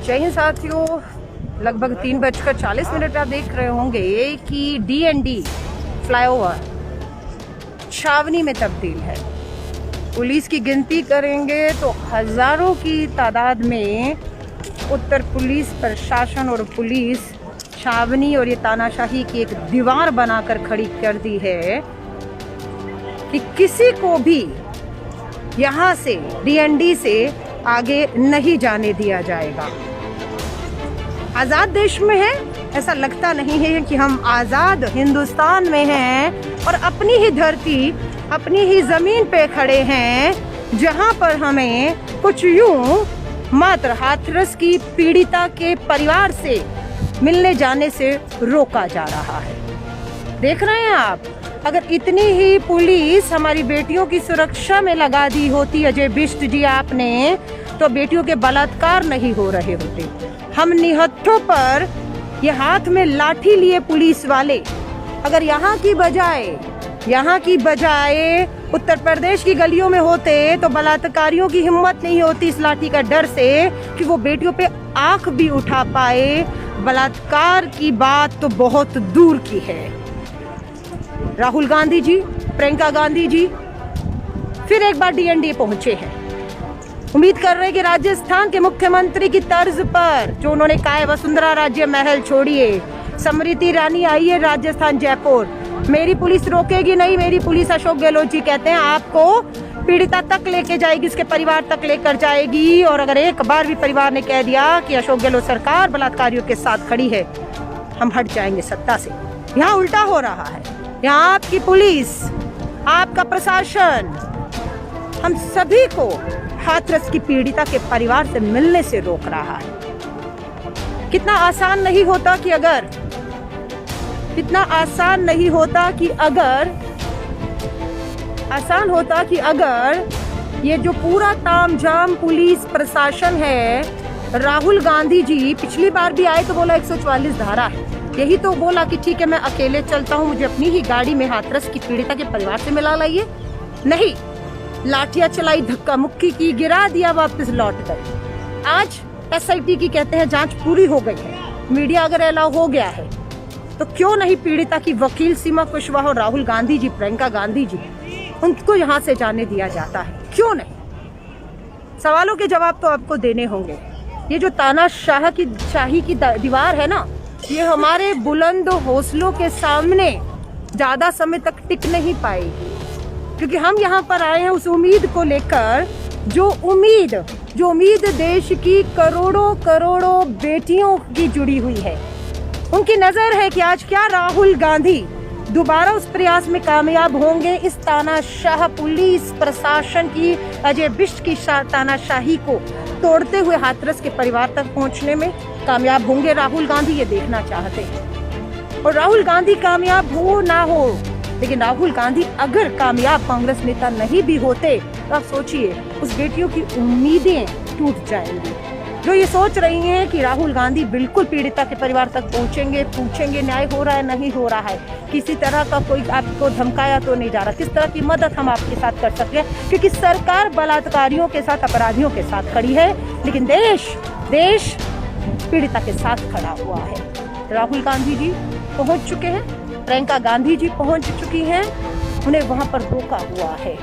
जय हिंद साथियों, लगभग 3:40 आप देख रहे होंगे कि DND फ्लाईओवर छावनी में तब्दील है। पुलिस की गिनती करेंगे तो हजारों की तादाद में उत्तर पुलिस प्रशासन और पुलिस छावनी और ये तानाशाही की एक दीवार बनाकर खड़ी कर दी है कि किसी को भी यहाँ से DND से आगे नहीं जाने दिया जाएगा। आज़ाद देश में है, ऐसा लगता नहीं है कि हम आज़ाद हिंदुस्तान में हैं और अपनी ही धरती अपनी ही ज़मीन पे खड़े हैं, जहाँ पर हमें कुछ यूं मात्र हाथरस की पीड़िता के परिवार से मिलने जाने से रोका जा रहा है। देख रहे हैं आप, अगर इतनी ही पुलिस हमारी बेटियों की सुरक्षा में लगा दी होती अजय बिष्ट जी आपने, तो बेटियों के बलात्कार नहीं हो रहे होते। हम निहत्थों पर ये हाथ में लाठी लिए पुलिस वाले अगर यहाँ की बजाय उत्तर प्रदेश की गलियों में होते तो बलात्कारियों की हिम्मत नहीं होती इस लाठी का डर से कि वो बेटियों पे आंख भी उठा पाए। बलात्कार की बात तो बहुत दूर की है। राहुल गांधी जी, प्रियंका गांधी जी फिर एक बार DND पहुंचे हैं। उम्मीद कर रहे हैं कि राजस्थान के मुख्यमंत्री की तर्ज पर जो उन्होंने कहा है वसुंधरा राज्य महल छोड़िए, स्मृति ईरानी आई है राजस्थान जयपुर, मेरी पुलिस रोकेगी नहीं, मेरी पुलिस अशोक गहलोत जी कहते हैं आपको पीड़िता तक लेके जाएगी, उसके परिवार तक लेकर जाएगी। और अगर एक बार भी परिवार ने कह दिया कि अशोक गहलोत सरकार बलात्कारियों के साथ खड़ी है, हम हट जाएंगे सत्ता से। यहाँ उल्टा हो रहा है। यहाँ आपकी पुलिस, आपका प्रशासन हम सभी को हाथरस की पीड़िता के परिवार से मिलने से रोक रहा है। कितना आसान नहीं होता कि अगर ये जो पूरा तामझाम पुलिस प्रशासन है, राहुल गांधी जी पिछली बार भी आए तो बोला 144 धारा है, यही तो बोला कि ठीक है मैं अकेले चलता हूँ, मुझे अपनी ही गाड़ी में हाथरस की पीड़िता के परिवार से मिला लाइए। नहीं, लाठियां चलाई, धक्का मुक्की की, गिरा दिया, वापस लौट गए। आज SIT की कहते हैं जांच पूरी हो गई है, मीडिया अगर अलाउ हो गया है तो क्यों नहीं पीड़िता की वकील सीमा कुशवाहा और राहुल गांधी जी, प्रियंका गांधी जी, उनको यहाँ से जाने दिया जाता है? क्यों नहीं? सवालों के जवाब तो आपको देने होंगे। ये जो तानाशाही की दीवार है ना, ये हमारे बुलंद हौसलों के सामने ज्यादा समय तक टिक नहीं पाएगी, क्योंकि हम यहाँ पर आए हैं उस उम्मीद को लेकर जो उम्मीद देश की करोड़ों बेटियों की जुड़ी हुई है। उनकी नजर है कि आज क्या राहुल गांधी दोबारा उस प्रयास में कामयाब होंगे, इस तानाशाह पुलिस प्रशासन की अजय बिष्ट की तानाशाही को तोड़ते हुए हाथरस के परिवार तक पहुंचने में कामयाब होंगे राहुल गांधी? ये देखना चाहते हैं। और राहुल गांधी कामयाब हो ना हो, लेकिन राहुल गांधी अगर कामयाब कांग्रेस नेता नहीं भी होते तो आप सोचिए उस बेटियों की उम्मीदें टूट जाएंगी, जो ये सोच रही हैं कि राहुल गांधी बिल्कुल पीड़िता के परिवार तक पहुंचेंगे, पूछेंगे न्याय हो रहा है नहीं हो रहा है, किसी तरह का कोई आपको धमकाया तो नहीं जा रहा, किस तरह की मदद हम आपके साथ कर सकते हैं, क्योंकि सरकार बलात्कारियों के साथ, अपराधियों के साथ खड़ी है, लेकिन देश पीड़िता के साथ खड़ा हुआ है। राहुल गांधी जी पहुंच चुके हैं, प्रियंका गांधी जी पहुंच चुकी हैं, उन्हें वहां पर रोका हुआ है।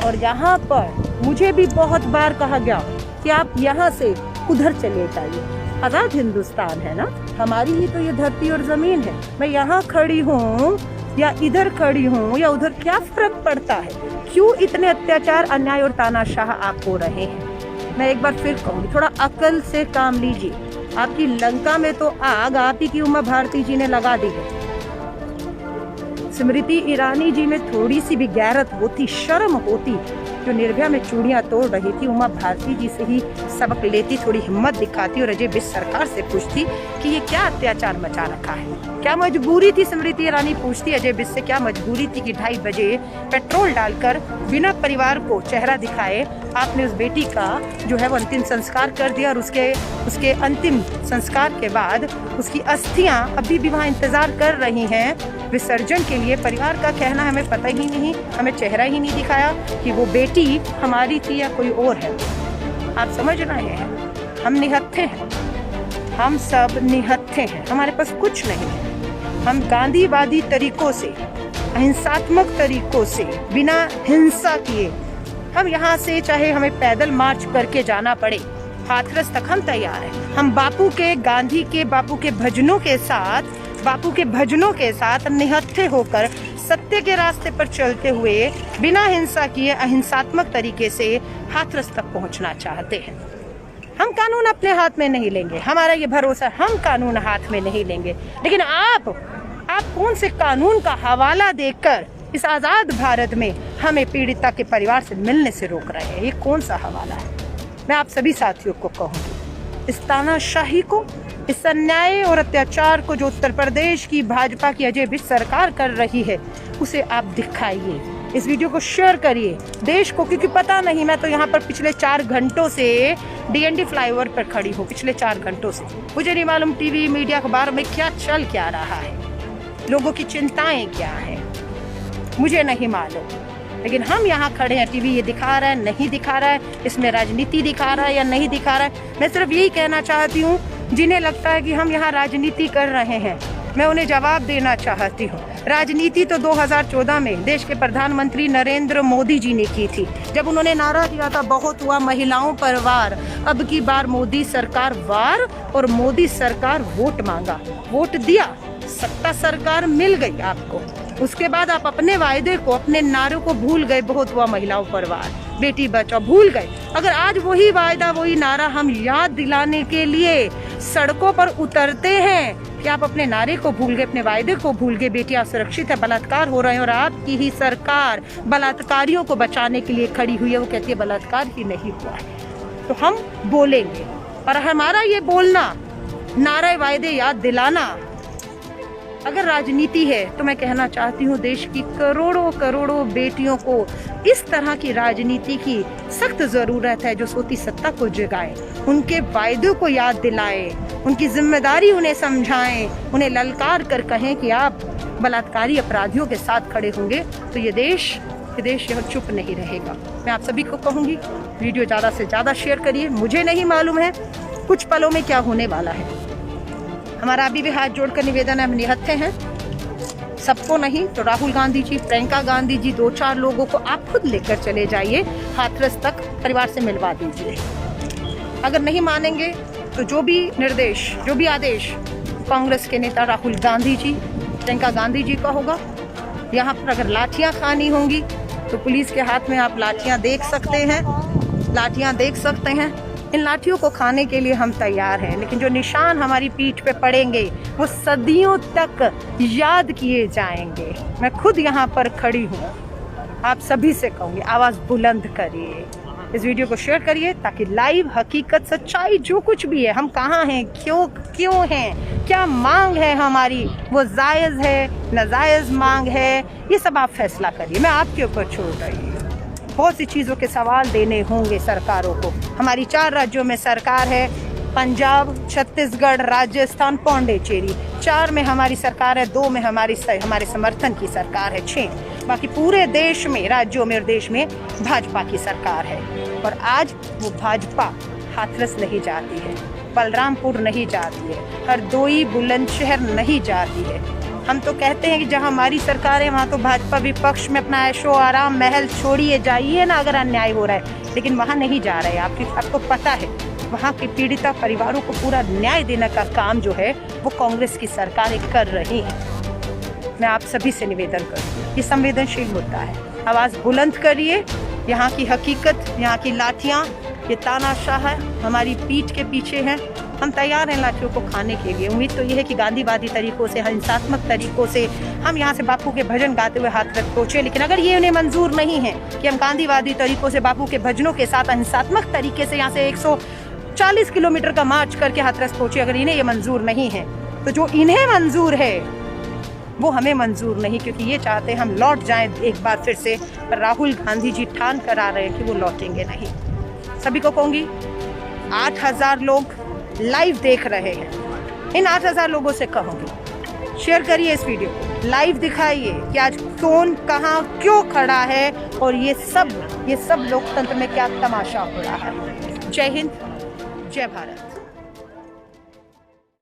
और यहाँ पर मुझे भी बहुत बार कहा गया कि आप यहाँ से उधर चले जाइए, आज़ाद हिंदुस्तान है ना, हमारी ही तो ये धरती और ज़मीन है, मैं यहाँ खड़ी हूँ या इधर खड़ी हूँ या उधर, क्या फर्क पड़ता है? क्यों इतने अत्याचार, अन्याय और तानाशाह आप हो रहे हैं? मैं एक बार फिर कहूँगी, थोड़ा अकल से काम लीजिए। आपकी लंका में तो आग आप ही की उमा भारती जी ने लगा दी है। स्मृति ईरानी जी में थोड़ी सी भी गैरत होती, शर्म होती, जो निर्भया में चूड़ियां तोड़ रही थी, उमा भारती जी से ही सबक लेती, थोड़ी हिम्मत दिखाती और अजय बिष्ट सरकार से पूछती कि ये क्या अत्याचार मचा रखा है, क्या मजबूरी थी? स्मृति ईरानी पूछती अजय बिष्ट से, क्या मजबूरी थी कि 2:30 बजे पेट्रोल डालकर बिना परिवार को चेहरा दिखाए आपने उस बेटी का जो है वो अंतिम संस्कार कर दिया, और उसके अंतिम संस्कार के बाद उसकी अस्थियां अभी भी वहाँ इंतजार कर रही हैं विसर्जन के लिए। परिवार का कहना हमें पता ही नहीं, हमें चेहरा ही नहीं दिखाया कि वो बेटी हमारी थी या कोई और है। आप समझ रहे हैं, हम निहत्थे हैं, हम सब निहत्थे हैं, हमारे पास कुछ नहीं है। हम गांधीवादी तरीकों से, अहिंसात्मक तरीकों से, बिना हिंसा किए हम यहाँ से, चाहे हमें पैदल मार्च करके जाना पड़े, हाथरस तक हम तैयार हैं। हम बापू के, गांधी के, बापू के भजनों के साथ निहत्थे होकर सत्य के रास्ते पर चलते हुए बिना हिंसा किए अहिंसात्मक तरीके से हाथरस तक पहुंचना चाहते हैं। हम कानून अपने हाथ में नहीं लेंगे, हमारा ये भरोसा, हम कानून हाथ में नहीं लेंगे। लेकिन आप कौन से कानून का हवाला देकर इस आजाद भारत में हमें पीड़िता के परिवार से मिलने से रोक रहे हैं? ये कौन सा हवाला है? मैं आप सभी साथियों को कहूंगी, इस तानाशाही को, इस अन्याय और अत्याचार को जो उत्तर प्रदेश की भाजपा की अजय विज सरकार कर रही है, उसे आप दिखाइए। इस वीडियो को शेयर करिए देश को, क्योंकि पता नहीं, मैं तो यहाँ पर पिछले 4 घंटों से DND फ्लाईओवर पर खड़ी हूँ, पिछले 4 घंटों से। मुझे नहीं मालूम टीवी मीडिया अखबार में क्या रहा है, लोगों की चिंताएं क्या हैं, मुझे नहीं मालूम। लेकिन हम यहाँ खड़े हैं, टीवी ये दिखा रहा है, नहीं दिखा रहा है, इसमें राजनीति दिखा रहा है या नहीं दिखा रहा है। मैं सिर्फ यही कहना चाहती हूँ, जिन्हें लगता है कि हम यहाँ राजनीति कर रहे हैं, मैं उन्हें जवाब देना चाहती हूँ। राजनीति तो 2014 में देश के प्रधानमंत्री नरेंद्र मोदी जी ने की थी, जब उन्होंने नारा दिया था, बहुत हुआ महिलाओं पर वार, अब की बार मोदी सरकार वार, और मोदी सरकार वोट मांगा, वोट दिया, सत्ता सरकार मिल गई आपको। उसके बाद आप अपने वायदे को, अपने नारों को भूल गए, बहुत हुआ महिलाओं पर वार, बेटी बचाओ, भूल गए। अगर आज वही वायदा, वही नारा हम याद दिलाने के लिए सड़कों पर उतरते हैं कि आप अपने नारे को भूल गए, अपने वायदे को भूल गए, बेटियां सुरक्षित है, बलात्कार हो रहे हैं और आपकी ही सरकार बलात्कारियों को बचाने के लिए खड़ी हुई है, वो कहती है बलात्कार ही नहीं हुआ है। तो हम बोलेंगे, और हमारा ये बोलना, नारे वायदे याद दिलाना अगर राजनीति है, तो मैं कहना चाहती हूँ देश की करोड़ों बेटियों को इस तरह की राजनीति की सख्त जरूरत है, जो सोती सत्ता को जगाए, उनके वायदों को याद दिलाए, उनकी जिम्मेदारी उन्हें समझाएं, उन्हें ललकार कर कहें कि आप बलात्कारी अपराधियों के साथ खड़े होंगे तो ये देश यह चुप नहीं रहेगा। मैं आप सभी को कहूँगी, वीडियो ज़्यादा से ज़्यादा शेयर करिए। मुझे नहीं मालूम है कुछ पलों में क्या होने वाला है। हमारा अभी भी हाथ जोड़कर निवेदन है, हम निहत्थे हैं, सबको नहीं तो राहुल गांधी जी, प्रियंका गांधी जी, 2-4 लोगों को आप खुद लेकर चले जाइए, हाथरस तक परिवार से मिलवा दीजिए। अगर नहीं मानेंगे तो जो भी निर्देश, जो भी आदेश कांग्रेस के नेता राहुल गांधी जी, प्रियंका गांधी जी का होगा, यहाँ पर अगर लाठियाँ खानी होंगी तो पुलिस के हाथ में आप लाठियाँ देख सकते हैं, इन लाठियों को खाने के लिए हम तैयार हैं। लेकिन जो निशान हमारी पीठ पे पड़ेंगे वो सदियों तक याद किए जाएंगे। मैं खुद यहाँ पर खड़ी हूँ, आप सभी से कहूँगी, आवाज़ बुलंद करिए, इस वीडियो को शेयर करिए, ताकि लाइव हकीकत, सच्चाई, जो कुछ भी है, हम कहाँ हैं, क्यों हैं, क्या मांग है हमारी, वो जायज़ है, नाजायज़ मांग है, ये सब आप फैसला करिए। मैं आपके ऊपर छोड़ रही हूँ। बहुत सी चीज़ों के सवाल देने होंगे सरकारों को। हमारी 4 राज्यों में सरकार है, पंजाब, छत्तीसगढ़, राजस्थान, पौंडीचेरी। 4 में हमारी सरकार है, 2 में हमारे समर्थन की सरकार है, 6 बाकी पूरे देश में, राज्यों में और देश में भाजपा की सरकार है। और आज वो भाजपा हाथरस नहीं जाती है, बलरामपुर नहीं जाती है, हरदोई, बुलंदशहर नहीं जाती है। हम तो कहते हैं कि जहां हमारी सरकार है वहां तो भाजपा विपक्ष में अपना ऐशो आराम महल छोड़िए, जाइए ना अगर अन्याय हो रहा है, लेकिन वहां नहीं जा रहे। आपको पता है, वहां के पीड़िता परिवारों को पूरा न्याय देने का काम जो है वो कांग्रेस की सरकारें कर रही हैं। मैं आप सभी से निवेदन करूँ, ये संवेदनशील मुद्दा है, आवाज़ बुलंद करिए। यहाँ की हकीकत, यहाँ की लाठियाँ, ये तानाशाह हमारी पीठ के पीछे हैं, हम तैयार हैं लाठियों को खाने के लिए। उम्मीद तो ये है कि गांधीवादी तरीकों से, हिंसात्मक तरीकों से हम यहाँ से बापू के भजन गाते हुए हाथरस पहुँचे। लेकिन अगर ये उन्हें मंजूर नहीं है कि हम गांधीवादी तरीकों से, बापू के भजनों के साथ हिंसात्मक तरीके से यहाँ से 140 किलोमीटर का मार्च करके हाथरस पहुँचे, अगर इन्हें ये मंजूर नहीं है, तो जो इन्हें मंजूर है वो हमें मंजूर नहीं, क्योंकि ये चाहते हैं हम लौट जाएं एक बार फिर से, पर राहुल गांधी जी ठान कर आ रहे हैं कि वो लौटेंगे नहीं। सभी को कहूँगी, 8000 लोग लाइव देख रहे हैं, इन 8000 लोगों से कहूँगी, शेयर करिए इस वीडियो को, लाइव दिखाइए कि आज कौन कहाँ क्यों खड़ा है और ये सब लोकतंत्र में क्या तमाशा हो रहा है। जय हिंद, जय भारत।